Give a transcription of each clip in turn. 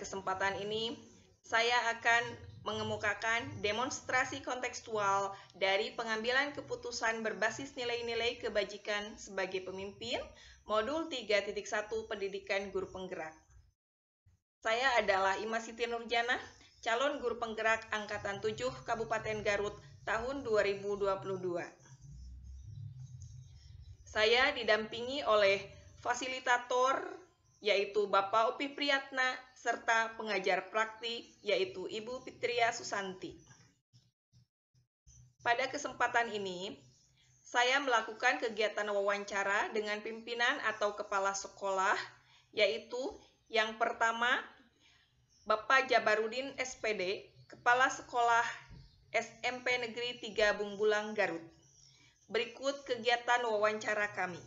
kesempatan ini, saya akan mengemukakan demonstrasi kontekstual dari pengambilan keputusan berbasis nilai-nilai kebajikan sebagai pemimpin, modul 3.1 Pendidikan Guru Penggerak. Saya adalah Ima Siti Nurjana, calon guru penggerak Angkatan 7 Kabupaten Garut tahun 2022. Saya didampingi oleh fasilitator, yaitu Bapak Upi Priyatna, serta pengajar praktik, yaitu Ibu Fitria Susanti. Pada kesempatan ini, saya melakukan kegiatan wawancara dengan pimpinan atau kepala sekolah, yaitu yang pertama, Bapak Jabarudin SPD, Kepala Sekolah SMP Negeri 3 Bungbulang, Garut. Berikut kegiatan wawancara kami.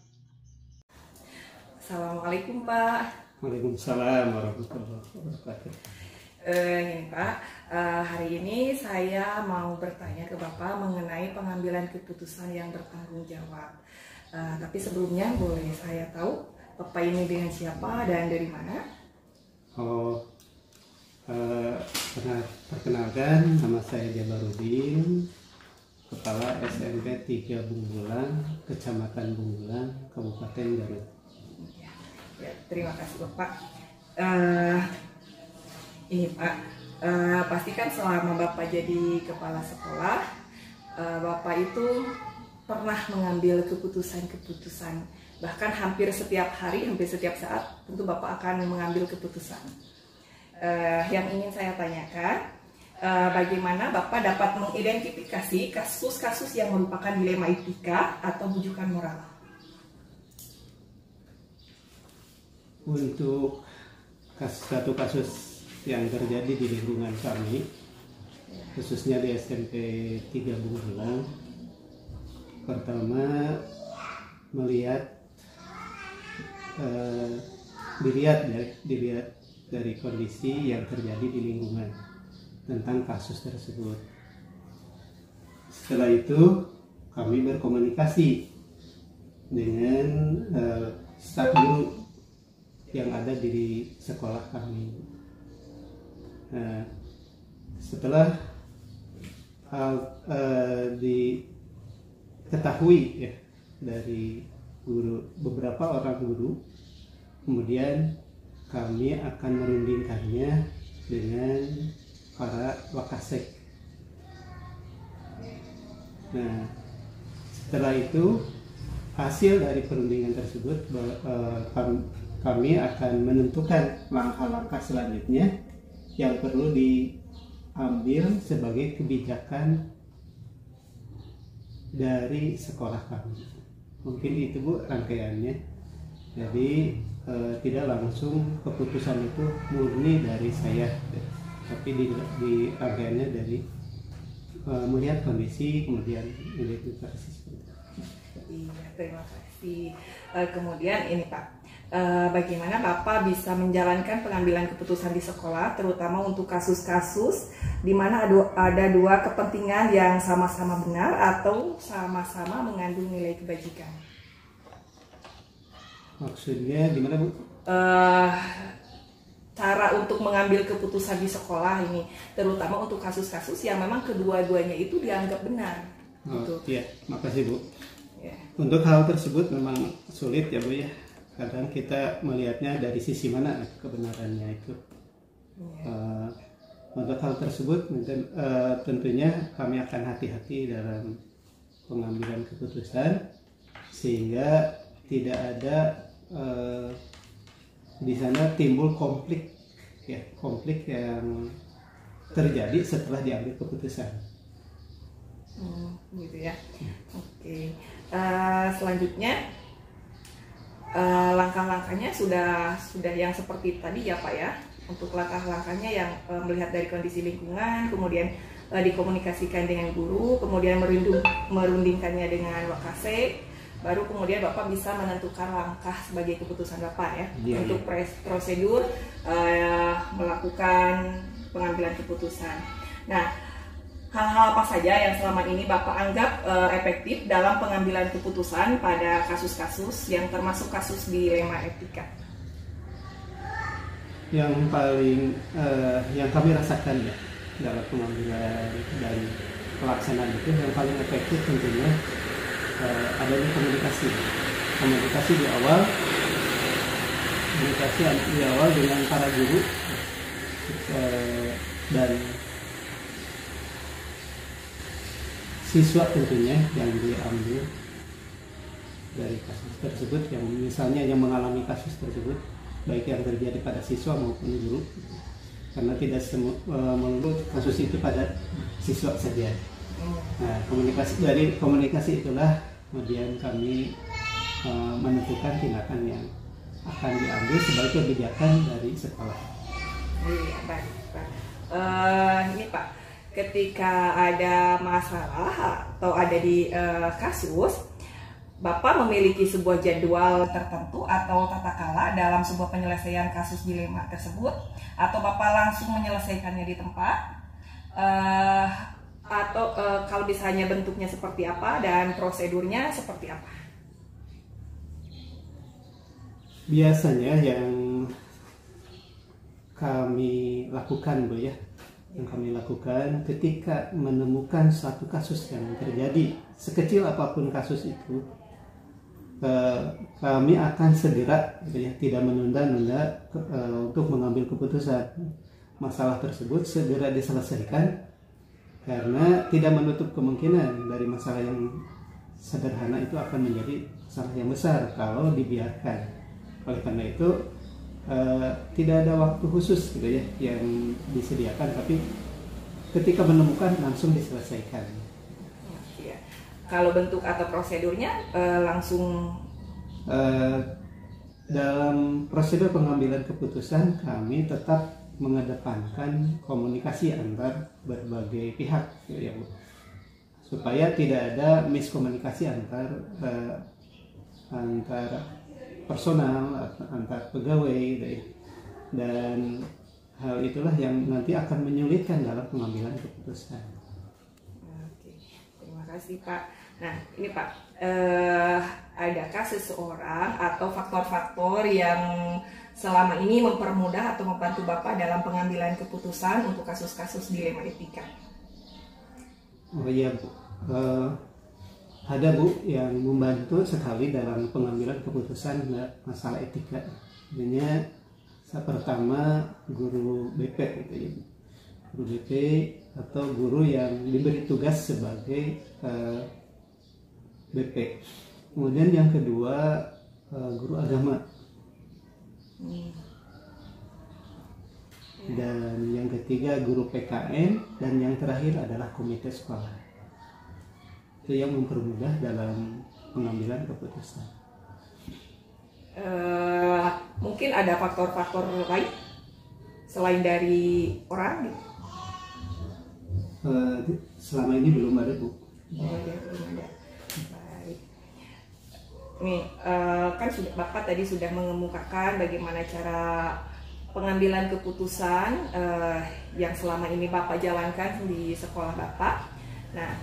Assalamualaikum Pak. Waalaikumsalam warahmatullahi wabarakatuh. Ini Pak, hari ini saya mau bertanya ke Bapak mengenai pengambilan keputusan yang bertanggung jawab. Tapi sebelumnya boleh saya tahu Bapak ini dengan siapa dan dari mana? Perkenalkan, nama saya Jabarudin, Kepala SMP 3 Bungbulang, Kecamatan Bungbulang, Kabupaten Garut. Ya, terima kasih Bapak. Ini Pak, pastikan selama Bapak jadi kepala sekolah, Bapak itu pernah mengambil keputusan-keputusan, bahkan hampir setiap hari, hampir setiap saat, tentu Bapak akan mengambil keputusan. Yang ingin saya tanyakan, bagaimana Bapak dapat mengidentifikasi kasus-kasus yang merupakan dilema etika atau bujukan moral? Untuk satu kasus yang terjadi di lingkungan kami, khususnya di SMP 3 Bungbulang, pertama dilihat dari kondisi yang terjadi di lingkungan tentang kasus tersebut. Setelah itu kami berkomunikasi dengan staf guru yang ada di sekolah kami. Setelah diketahui ya dari beberapa orang guru, kemudian kami akan merundingkannya dengan para wakasek. Nah, setelah itu hasil dari perundingan tersebut, kami akan menentukan langkah-langkah selanjutnya yang perlu diambil sebagai kebijakan dari sekolah kami. Mungkin itu Bu rangkaiannya. Jadi tidak langsung keputusan itu murni dari saya, tapi di rangkaiannya dari melihat kondisi, kemudian identifikasi seperti itu. Iya, terima kasih. Kemudian ini Pak, bagaimana Bapak bisa menjalankan pengambilan keputusan di sekolah, terutama untuk kasus-kasus di mana ada dua kepentingan yang sama-sama benar atau sama-sama mengandung nilai kebajikan? Maksudnya gimana Bu? Cara untuk mengambil keputusan di sekolah ini, terutama untuk kasus-kasus yang memang kedua-duanya itu dianggap benar. Iya, makasih Bu. Yeah. Untuk hal tersebut memang sulit ya Bu ya. Kadang kita melihatnya dari sisi mana kebenarannya itu. Yeah. Untuk hal tersebut tentunya kami akan hati-hati dalam pengambilan keputusan sehingga tidak ada di sana timbul konflik yang terjadi setelah diambil keputusan. Gitu ya. Oke. Selanjutnya langkah-langkahnya sudah yang seperti tadi ya Pak ya. Untuk langkah-langkahnya yang melihat dari kondisi lingkungan, kemudian dikomunikasikan dengan guru, kemudian merundingkannya dengan wakasek. Baru kemudian Bapak bisa menentukan langkah sebagai keputusan Bapak ya, untuk prosedur melakukan pengambilan keputusan. Nah, hal-hal apa saja yang selama ini Bapak anggap efektif dalam pengambilan keputusan pada kasus-kasus yang termasuk kasus dilema etika? yang paling yang kami rasakan ya dalam pengambilan dan pelaksanaan itu, yang paling efektif tentunya adanya komunikasi di awal, dengan para guru dan siswa tentunya yang diambil dari kasus tersebut, yang misalnya yang mengalami kasus tersebut, baik yang terjadi pada siswa maupun guru, karena tidak melulu kasus itu pada siswa saja. Nah, dari komunikasi itulah kemudian kami menentukan tindakan yang akan diambil sebagai kebijakan dari sekolah. Iya, baik, Pak. Ini Pak, ketika ada masalah atau ada di kasus, Bapak memiliki sebuah jadwal tertentu atau tata kelola dalam sebuah penyelesaian kasus dilema tersebut, atau Bapak langsung menyelesaikannya di tempat, atau kalau misalnya bentuknya seperti apa dan prosedurnya seperti apa? Biasanya yang kami lakukan, Bu ya, yang kami lakukan ketika menemukan suatu kasus yang terjadi, sekecil apapun kasus itu, kami akan segera ya, tidak menunda-nunda untuk mengambil keputusan. Masalah tersebut segera diselesaikan, karena tidak menutup kemungkinan dari masalah yang sederhana itu akan menjadi masalah yang besar kalau dibiarkan. Oleh karena itu tidak ada waktu khusus gitu ya yang disediakan, tapi ketika menemukan langsung diselesaikan. Ya. Kalau bentuk atau prosedurnya langsung dalam prosedur pengambilan keputusan kami tetap mengedepankan komunikasi antar berbagai pihak ya, Bu, supaya tidak ada miskomunikasi antar personal, antar pegawai gitu ya. Dan hal itulah yang nanti akan menyulitkan dalam pengambilan keputusan. Oke, terima kasih Pak. Nah ini Pak, adakah seseorang atau faktor-faktor yang selama ini mempermudah atau membantu Bapak dalam pengambilan keputusan untuk kasus-kasus dilema etika? Oh iya Bu, ada Bu yang membantu sekali dalam pengambilan keputusan masalah etika. Sebenarnya pertama guru BP gitu ya, guru BP atau guru yang diberi tugas sebagai BP. Kemudian yang kedua guru agama. Dan yang ketiga guru PKN, dan yang terakhir adalah komite sekolah. Itu yang mempermudah dalam pengambilan keputusan. Mungkin ada faktor-faktor lain selain dari orang? Selama ini belum ada Bu. Oh ya, belum ada. Baik. Nih, kan Bapak tadi sudah mengemukakan bagaimana cara pengambilan keputusan yang selama ini Bapak jalankan di sekolah Bapak. Nah,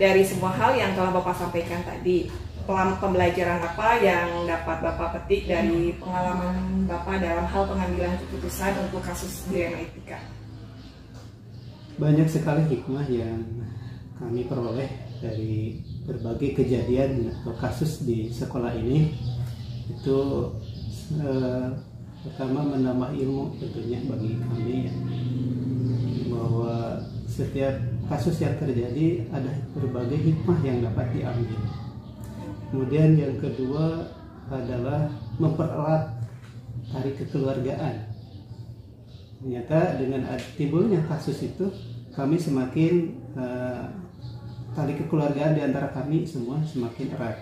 dari semua hal yang telah Bapak sampaikan tadi, pembelajaran apa yang dapat Bapak petik dari pengalaman Bapak dalam hal pengambilan keputusan untuk kasus dilema etika? Banyak sekali hikmah yang kami peroleh dari berbagai kejadian atau kasus di sekolah ini. Itu pertama menambah ilmu tentunya bagi kami ya, bahwa setiap kasus yang terjadi ada berbagai hikmah yang dapat diambil. Kemudian yang kedua adalah mempererat tali kekeluargaan. Ternyata dengan timbulnya kasus itu, kami semakin tali kekeluargaan di antara kami semua semakin erat.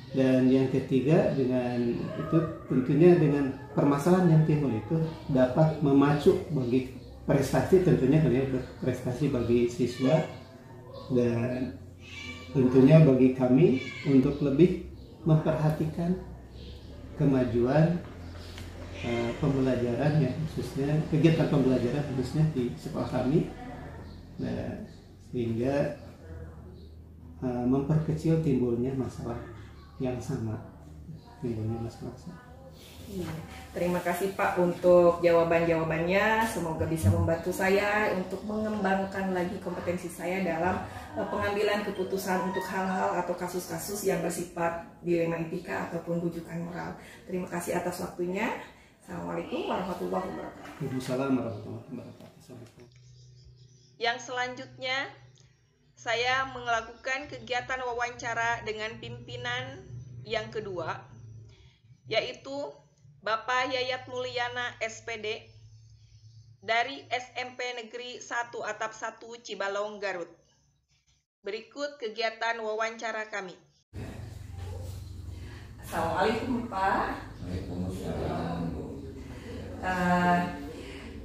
Dan yang ketiga, dengan itu tentunya dengan permasalahan yang timbul itu dapat memacu bagi prestasi, tentunya prestasi bagi siswa, dan tentunya bagi kami untuk lebih memperhatikan kemajuan pembelajaran ya, khususnya kegiatan pembelajaran khususnya di sekolah kami, nah, sehingga memperkecil timbulnya masalah yang sama, Iya. Terima kasih Pak untuk jawaban-jawabannya. Semoga bisa membantu saya untuk mengembangkan lagi kompetensi saya dalam pengambilan keputusan untuk hal-hal atau kasus-kasus yang bersifat dilema etika ataupun rujukan moral. Terima kasih atas waktunya. Assalamualaikum warahmatullahi wabarakatuh. Waalaikumsalam warahmatullahi wabarakatuh. Yang selanjutnya, saya melakukan kegiatan wawancara dengan pimpinan yang kedua, yaitu Bapak Yayat Mulyana SPD dari SMP Negeri 1 Atap 1 Cibalong, Garut. Berikut kegiatan wawancara kami. Assalamualaikum Pak. Waalaikumsalam.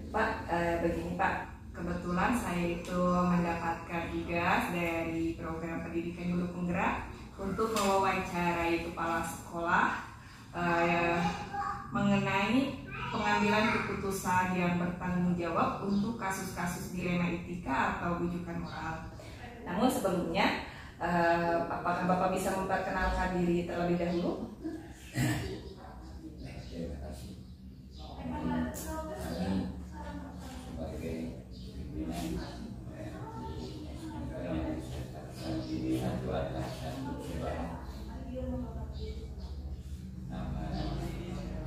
Pak, begini Pak, kebetulan saya itu mendapatkan tugas dari program pendidikan guru penggerak untuk mewawancarai kepala sekolah mengenai pengambilan keputusan yang bertanggung jawab untuk kasus-kasus dilema etika atau rujukan moral. Namun sebelumnya, apakah Bapak bisa memperkenalkan diri terlebih dahulu? Terima kasih. Kami sebagai pimpinan di satu atas satu Cibalong. Nama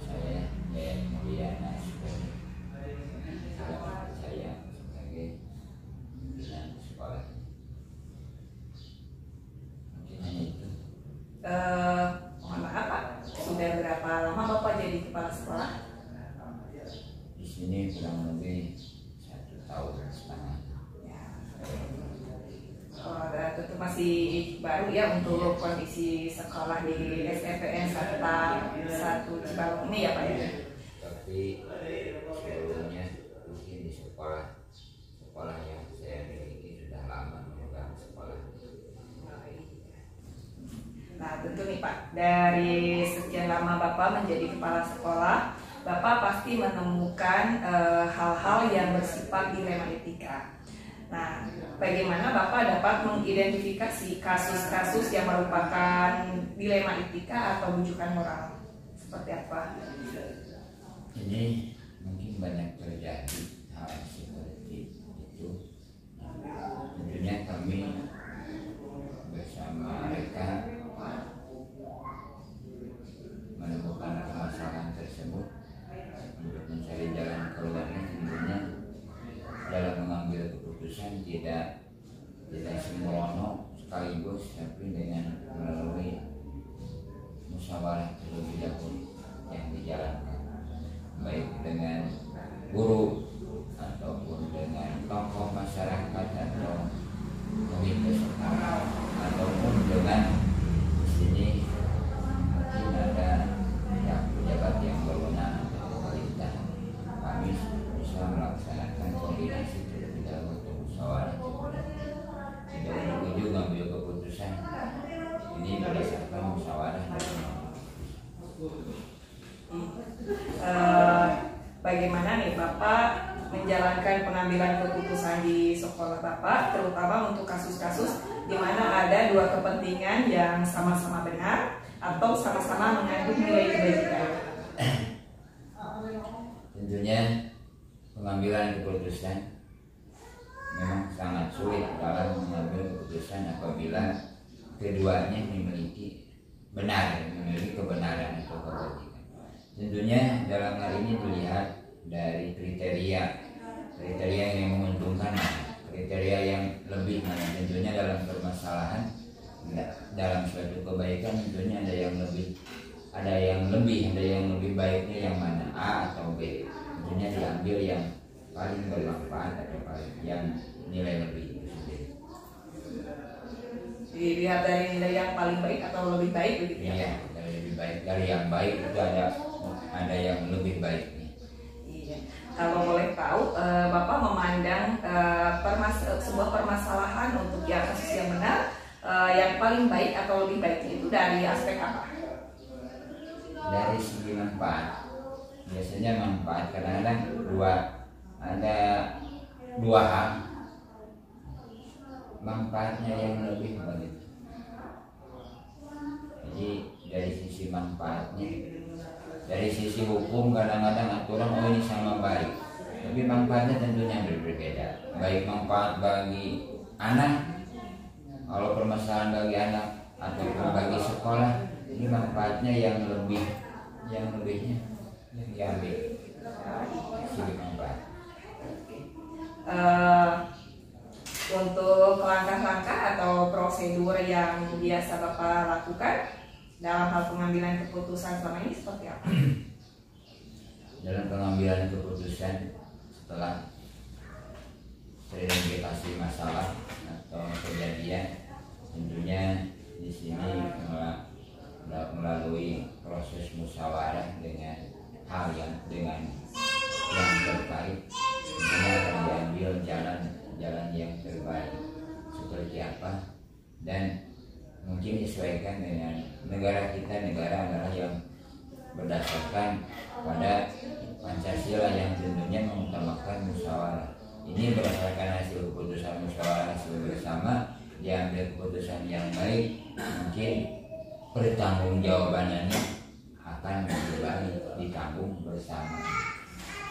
saya Yayat Mulyana SPD. Saya sebagai pimpinan sekolah. Mungkin hanya itu. Mohon maaf Pak, sudah berapa lama Bapak jadi kepala sekolah? Di sini kurang lebih 1,5 tahun. Ya. Tentu masih baru ya untuk kondisi sekolah di SMPN Atap 1 Cibalong ini ya Pak ya? Tapi sebelumnya mungkin di sekolah yang saya miliki sudah lama memegang sekolah. Nah tentu nih Pak, dari sekian lama Bapak menjadi kepala sekolah, Bapak pasti menemukan hal-hal yang bersifat dilema etika. Nah, bagaimana Bapak dapat mengidentifikasi kasus-kasus yang merupakan dilema etika atau rujukan moral? Seperti apa? Ini mungkin banyak terjadi hal seperti itu. Tentunya kami bersama mereka menemukan permasalahan tersebut untuk mencari jalan keluarnya. Tentunya dalam mengambil keputusan tidak sembrono sekaligus, tapi dengan melalui musyawarah terlebih dahulu yang dijalankan, baik dengan guru ataupun dengan tokoh masyarakat atau komite sekolah ataupun dengan di sini mungkin ada pejabat yang berwenang atau pemerintah. Kami bisa melaksanakan koordinasi terlebih dahulu untuk musyawarah. Tidak ujung-ujung mengambil keputusan, ini berdasarkan musyawarah. Bagaimana nih Bapak menjalankan pengambilan keputusan di sekolah Bapak, terutama untuk kasus-kasus di mana ada dua kepentingan yang sama-sama benar atau sama-sama mengandung nilai kebajikan? Tentunya pengambilan keputusan memang sangat sulit dalam mengambil keputusan apabila keduanya memiliki kebenaran atau kebajikan. Tentunya dalam hal ini dilihat dari kriteria yang menguntungkan, kriteria yang lebih mana. Tentunya dalam permasalahan, dalam suatu kebaikan tentunya ada yang lebih baiknya yang mana, A atau B. Tentunya diambil yang paling bermanfaat atau paling yang nilai lebih itu sendiri. Dilihat dari nilai yang paling baik atau lebih baik begitu ya? Iya, dari lebih baik, dari yang baik itu ada yang lebih baiknya. Iya. Kalau boleh tahu, Bapak memandang sebuah permasalahan untuk kasus yang benar, yang paling baik atau lebih baiknya itu dari aspek apa? Dari segi manfaat. Biasanya manfaat kadang-kadang ada dua hal manfaatnya yang lebih begitu. Jadi dari sisi manfaatnya Dari sisi hukum kadang-kadang aturan oh ini sama baik, tapi manfaatnya tentunya berbeda. Baik manfaat bagi anak, kalau permasalahan bagi anak ataupun bagi sekolah, ini manfaatnya yang lebihnya yang diambil sisi manfaat. Untuk langkah-langkah atau prosedur yang biasa Bapak lakukan dalam hal pengambilan keputusan selama ini seperti apa? Dalam pengambilan keputusan setelah teridentifikasi masalah atau kejadian, tentunya di sini melalui proses musyawarah dengan hal yang terkait, tentunya akan diambil jalan yang terbaik seperti apa, dan mungkin disesuaikan dengan negara kita. Negara adalah yang berdasarkan pada Pancasila yang tentunya mengutamakan musyawarah. Ini berdasarkan hasil keputusan musyawarah hasil bersama, diambil keputusan yang baik, mungkin pertanggungjawabannya akan ditanggung bersama,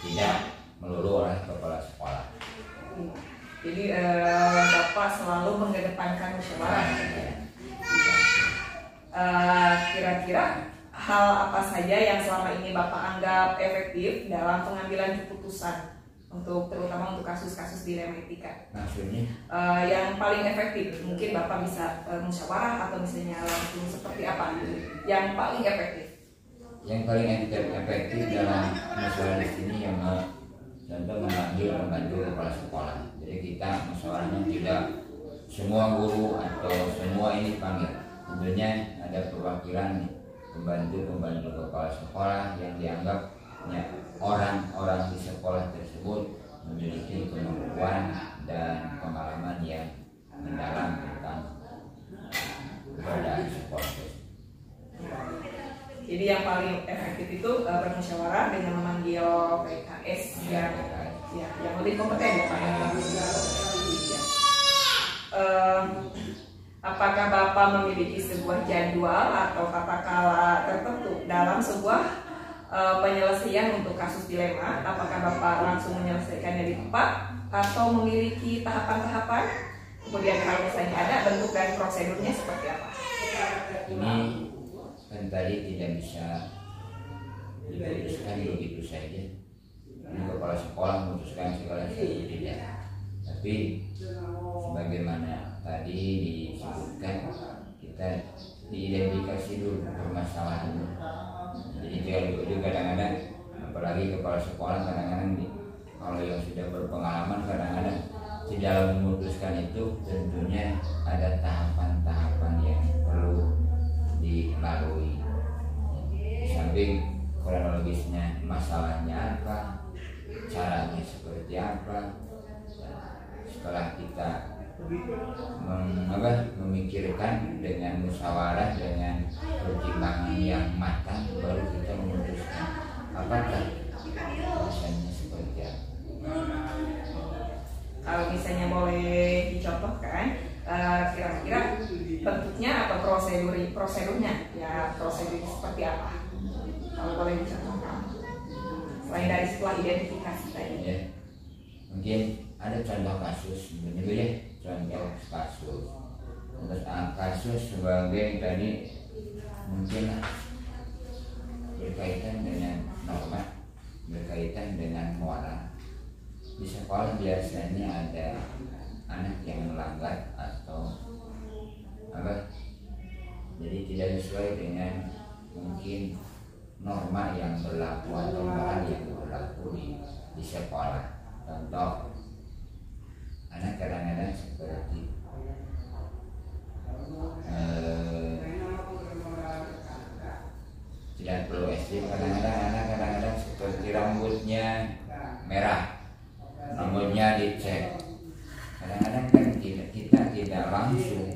tidak melulu oleh kepala sekolah. Jadi Bapak selalu mengedepankan musyawarah. Kira-kira hal apa saja yang selama ini Bapak anggap efektif dalam pengambilan keputusan terutama untuk kasus-kasus dilema etika? Maksudnya? Yang paling efektif, mungkin Bapak bisa musyawarah atau misalnya langsung seperti apa? Yang paling efektif? Yang paling efektif dalam musyawarah di sini yang contoh membantu kepala sekolah. Jadi kita musyawarahnya tidak semua guru atau semua ini panggil. Tentunya ada perwakilan pembantu kepala sekolah yang dianggapnya orang-orang di sekolah tersebut memiliki kemampuan dan pengalaman yang mendalam tentang keberadaan sekolah tersebut. Jadi yang paling efektif itu bermusyawarah dengan memanggil PKS yang lebih kompeten ya Pak. Apakah Bapak memiliki sebuah jadwal atau kata-kala tertentu dalam sebuah penyelesaian untuk kasus dilema? Apakah Bapak langsung menyelesaikannya di tempat atau memiliki tahapan-tahapan? Kemudian kalau misalnya ada, bentuk dan prosedurnya seperti apa? Ini kan tadi tidak bisa diputuskan begitu saja. Ini kepala sekolah memutuskan segala sesuatu tidak. Tapi sebagaimana tadi disebutkan, kita diidentifikasi dulu permasalahannya. Jadi juga kadang-kadang, apalagi kepala sekolah kadang-kadang kalau yang sudah berpengalaman kadang-kadang di dalam memutuskan itu tentunya ada tahapan-tahapan yang perlu dilalui. Di samping kronologisnya masalahnya apa, caranya seperti apa. Setelah kita memikirkan dengan musyawarah dengan pertimbangan yang matang, baru kita memutuskan apakah misalnya seperti apa. Kalau misalnya boleh dicontohkan, kira-kira bentuknya atau prosedurnya, ya prosedur seperti apa? Kalau boleh dicontohkan, selain dari setelah identifikasi tadi. Ya, mungkin ada contoh kasus, begitu ya, contoh kasus. Untuk kasus sebagai tadi mungkin berkaitan dengan norma, berkaitan dengan moral. Di sekolah biasanya ada anak yang melanggar atau apa, jadi tidak sesuai dengan mungkin norma yang berlaku atau moral yang berlaku di sekolah. Contoh, anak kadang-kadang seperti tidak perlu SD, kadang-kadang anak kadang-kadang seperti rambutnya merah, rambutnya dicek. Kadang-kadang kan kita tidak langsung,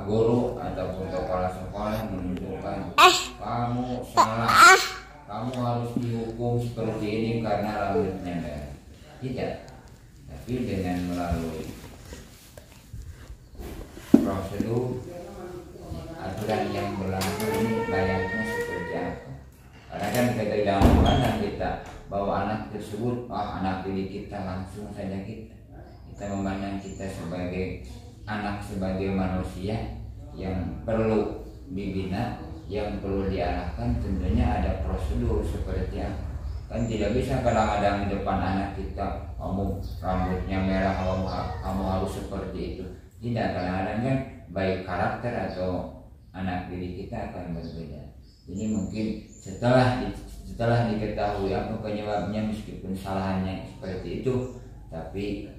guru ataupun kepala sekolah menunjukkan kamu salah, kamu harus dihukum seperti ini karena rambutnya merah. Tidak, tapi dengan melalui prosedur aturan yang berlaku ini layaknya seperti apa. kita bawa anak tersebut, anak didik kita, langsung saja kita memandang kita sebagai anak, sebagai manusia yang perlu dibina, yang perlu diarahkan. Tentunya ada prosedur seperti apa. Kan tidak bisa kadang-kadang di depan anak kita, kamu rambutnya merah, kamu harus seperti itu. Tidak, kadang-kadang kan baik karakter atau anak didik kita akan berbeda. Ini mungkin setelah diketahui apa penyebabnya, meskipun salahnya seperti itu, tapi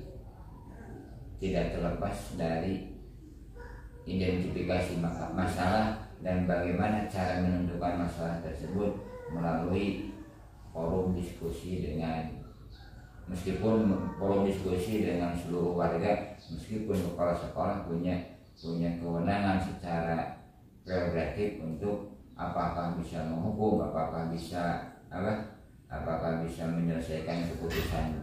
tidak terlepas dari identifikasi masalah dan bagaimana cara menentukan masalah tersebut melalui forum diskusi meskipun forum diskusi dengan seluruh warga, meskipun kepala sekolah punya kewenangan secara prerogatif untuk apakah bisa menghukum, apakah bisa menyelesaikan keputusan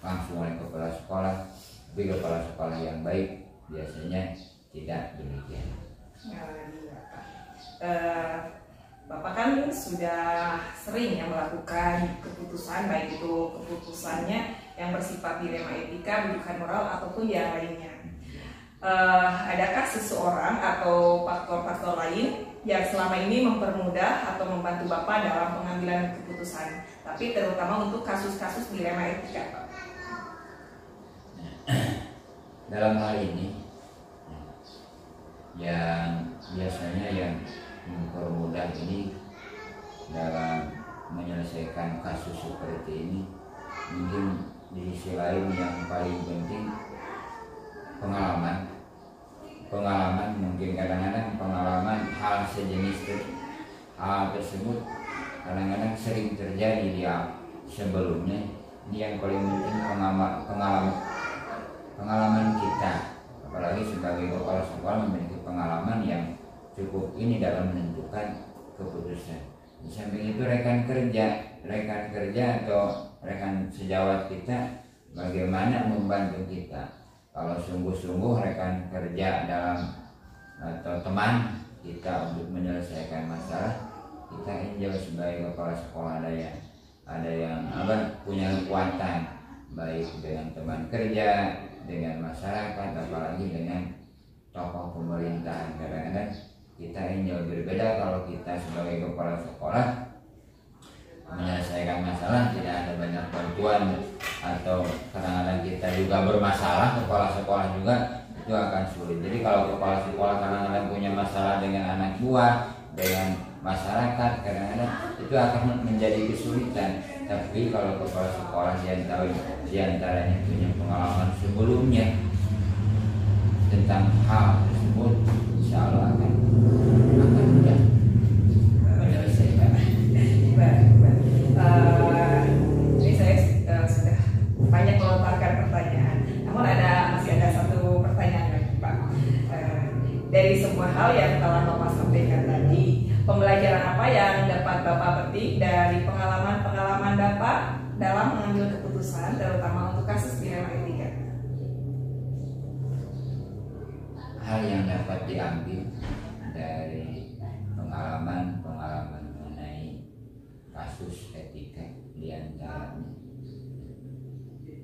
langsung oleh kepala sekolah. Tapi kepala sekolah yang baik biasanya tidak demikian. Bapak kan sudah sering ya melakukan keputusan, baik itu keputusannya yang bersifat dilema etika, rujukan moral ataupun yang lainnya. Adakah seseorang atau faktor-faktor lain yang selama ini mempermudah atau membantu Bapak dalam pengambilan keputusan, tapi terutama untuk kasus-kasus dilema etika, Pak? Dalam hal ini yang biasanya yang mempermudah ini dalam menyelesaikan kasus seperti ini, mungkin di sisi lain yang paling penting pengalaman, mungkin kadang-kadang pengalaman hal sejenis hal tersebut kadang-kadang sering terjadi di sebelumnya. Ini yang paling penting pengalaman kita, apalagi sebagai kepala sekolah memiliki pengalaman yang cukup ini dalam menentukan keputusan. Di samping itu rekan kerja atau rekan sejawat kita bagaimana membantu kita. Kalau sungguh-sungguh rekan kerja atau teman kita untuk menyelesaikan masalah, kita enjoy sebagai kepala sekolah. Ada yang punya kekuatan baik dengan teman kerja, dengan masyarakat, apalagi dengan tokoh pemerintahan. Kadang-kadang kita enjoy. Berbeda kalau kita sebagai kepala sekolah menyelesaikan masalah, tidak ada banyak bantuan, atau kadang-kadang kita juga bermasalah, kepala sekolah juga, itu akan sulit. Jadi kalau kepala sekolah kadang-kadang punya masalah dengan anak buah, dengan masyarakat, kadang-kadang itu akan menjadi kesulitan. Tapi kalau kepala sekolah diantaranya punya pengalaman sebelumnya tentang hal tersebut, insya Allah akan mudah menyelesaikan. Ini saya sudah banyak melontarkan pertanyaan, namun masih ada satu pertanyaan lagi, Pak. Dari semua hal yang telah Bapak sampaikan tadi, pembelajaran apa yang dapat Bapak petik dari pengalaman Bapak dalam mengambil keputusan, terutama untuk kasus dilema etika? Hal yang dapat diambil dari pengalaman mengenai kasus etika diantaranya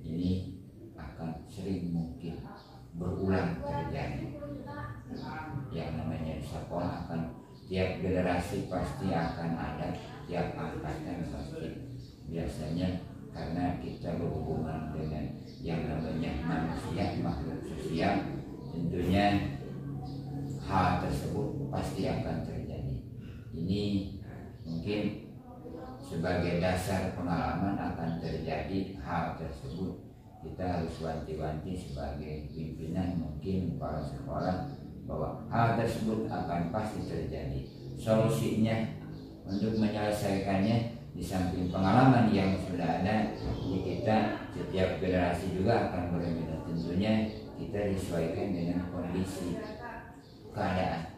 ini akan sering mungkin berulang terjadi. Yang namanya di sekolah akan tiap generasi pasti akan ada, tiap angkatan pasti. Biasanya karena kita berhubungan dengan yang namanya manusia, makhluk sosial, tentunya hal tersebut pasti akan terjadi. Ini mungkin sebagai dasar pengalaman akan terjadi hal tersebut. Kita harus wanti-wanti sebagai pimpinan, mungkin kepala sekolah, bahwa hal tersebut akan pasti terjadi. Solusinya untuk menyelesaikannya, di samping pengalaman yang sudah ada di kita, setiap generasi juga akan berbeda. Tentunya kita disesuaikan dengan kondisi keadaan,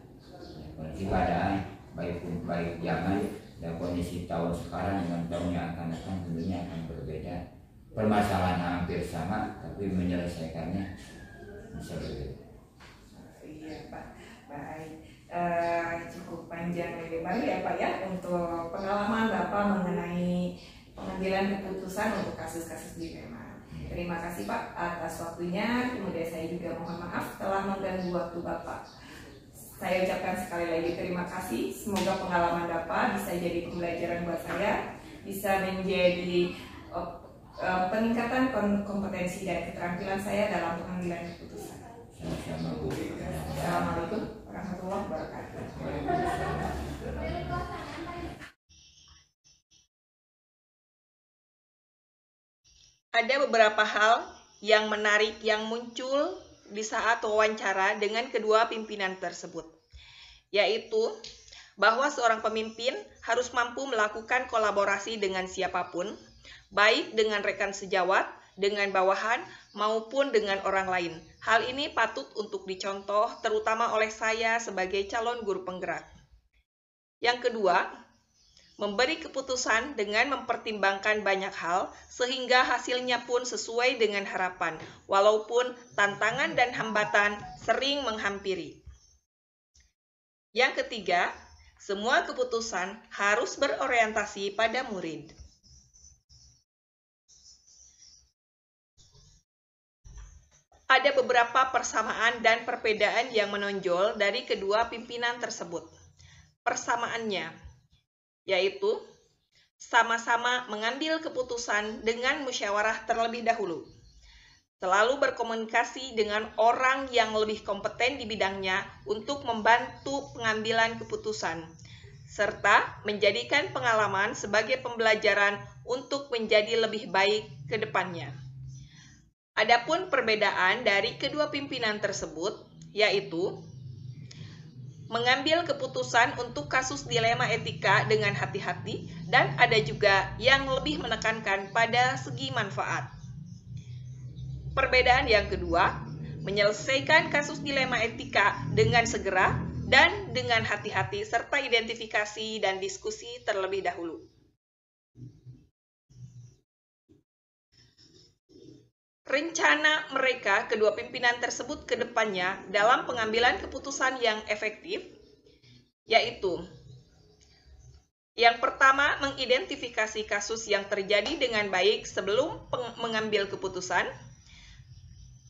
baik zaman dan kondisi tahun sekarang dengan tahun yang akan datang tentunya akan berbeda. Permasalahan hampir sama, tapi menyelesaikannya bisa berbeda. Iya, Pak. Baik. cukup panjang lebar ya Pak ya untuk pengalaman Bapak mengenai pengambilan keputusan untuk kasus-kasus dilema. Terima kasih Pak atas waktunya. Kemudian saya juga mohon maaf telah mengganggu waktu Bapak. Saya ucapkan sekali lagi terima kasih. Semoga pengalaman Bapak bisa jadi pembelajaran buat saya, bisa menjadi peningkatan kompetensi dan keterampilan saya dalam pengambilan keputusan. Assalamualaikum warahmatullahi wabarakatuh. Ada beberapa hal yang menarik yang muncul di saat wawancara dengan kedua pimpinan tersebut, yaitu bahwa seorang pemimpin harus mampu melakukan kolaborasi dengan siapapun, baik dengan rekan sejawat, dengan bawahan, maupun dengan orang lain. Hal ini patut untuk dicontoh, terutama oleh saya sebagai calon guru penggerak. Yang kedua, memberi keputusan dengan mempertimbangkan banyak hal, sehingga hasilnya pun sesuai dengan harapan, walaupun tantangan dan hambatan sering menghampiri. Yang ketiga, semua keputusan harus berorientasi pada murid. Ada beberapa persamaan dan perbedaan yang menonjol dari kedua pimpinan tersebut. Persamaannya, yaitu sama-sama mengambil keputusan dengan musyawarah terlebih dahulu, selalu berkomunikasi dengan orang yang lebih kompeten di bidangnya untuk membantu pengambilan keputusan, serta menjadikan pengalaman sebagai pembelajaran untuk menjadi lebih baik ke depannya. Adapun perbedaan dari kedua pimpinan tersebut, yaitu mengambil keputusan untuk kasus dilema etika dengan hati-hati, dan ada juga yang lebih menekankan pada segi manfaat. Perbedaan yang kedua, menyelesaikan kasus dilema etika dengan segera dan dengan hati-hati serta identifikasi dan diskusi terlebih dahulu. Rencana mereka, kedua pimpinan tersebut ke depannya dalam pengambilan keputusan yang efektif, yaitu yang pertama, mengidentifikasi kasus yang terjadi dengan baik sebelum mengambil keputusan.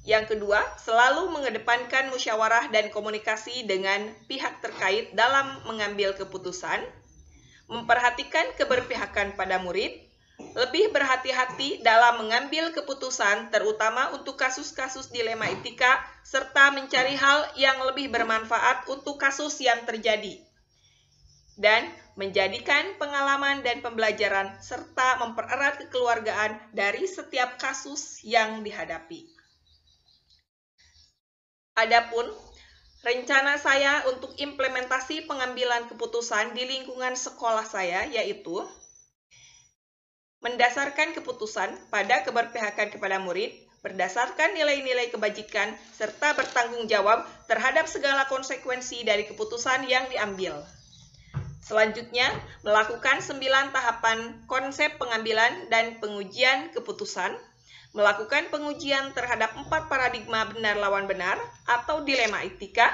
Yang kedua, selalu mengedepankan musyawarah dan komunikasi dengan pihak terkait dalam mengambil keputusan, memperhatikan keberpihakan pada murid, lebih berhati-hati dalam mengambil keputusan terutama untuk kasus-kasus dilema etika, serta mencari hal yang lebih bermanfaat untuk kasus yang terjadi, dan menjadikan pengalaman dan pembelajaran serta mempererat kekeluargaan dari setiap kasus yang dihadapi. Adapun rencana saya untuk implementasi pengambilan keputusan di lingkungan sekolah saya, yaitu mendasarkan keputusan pada keberpihakan kepada murid, berdasarkan nilai-nilai kebajikan, serta bertanggung jawab terhadap segala konsekuensi dari keputusan yang diambil. Selanjutnya, melakukan 9 tahapan konsep pengambilan dan pengujian keputusan, melakukan pengujian terhadap 4 paradigma benar lawan benar atau dilema etika,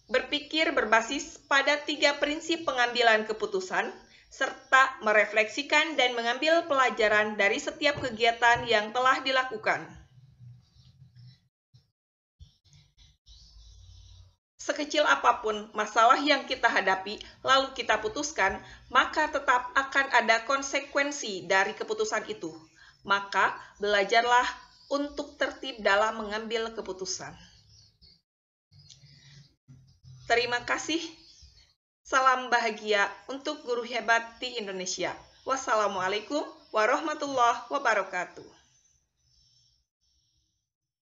berpikir berbasis pada 3 prinsip pengambilan keputusan, serta merefleksikan dan mengambil pelajaran dari setiap kegiatan yang telah dilakukan. Sekecil apapun masalah yang kita hadapi, lalu kita putuskan, maka tetap akan ada konsekuensi dari keputusan itu. Maka, belajarlah untuk tertib dalam mengambil keputusan. Terima kasih. Salam bahagia untuk guru hebat di Indonesia. Wassalamualaikum warahmatullahi wabarakatuh.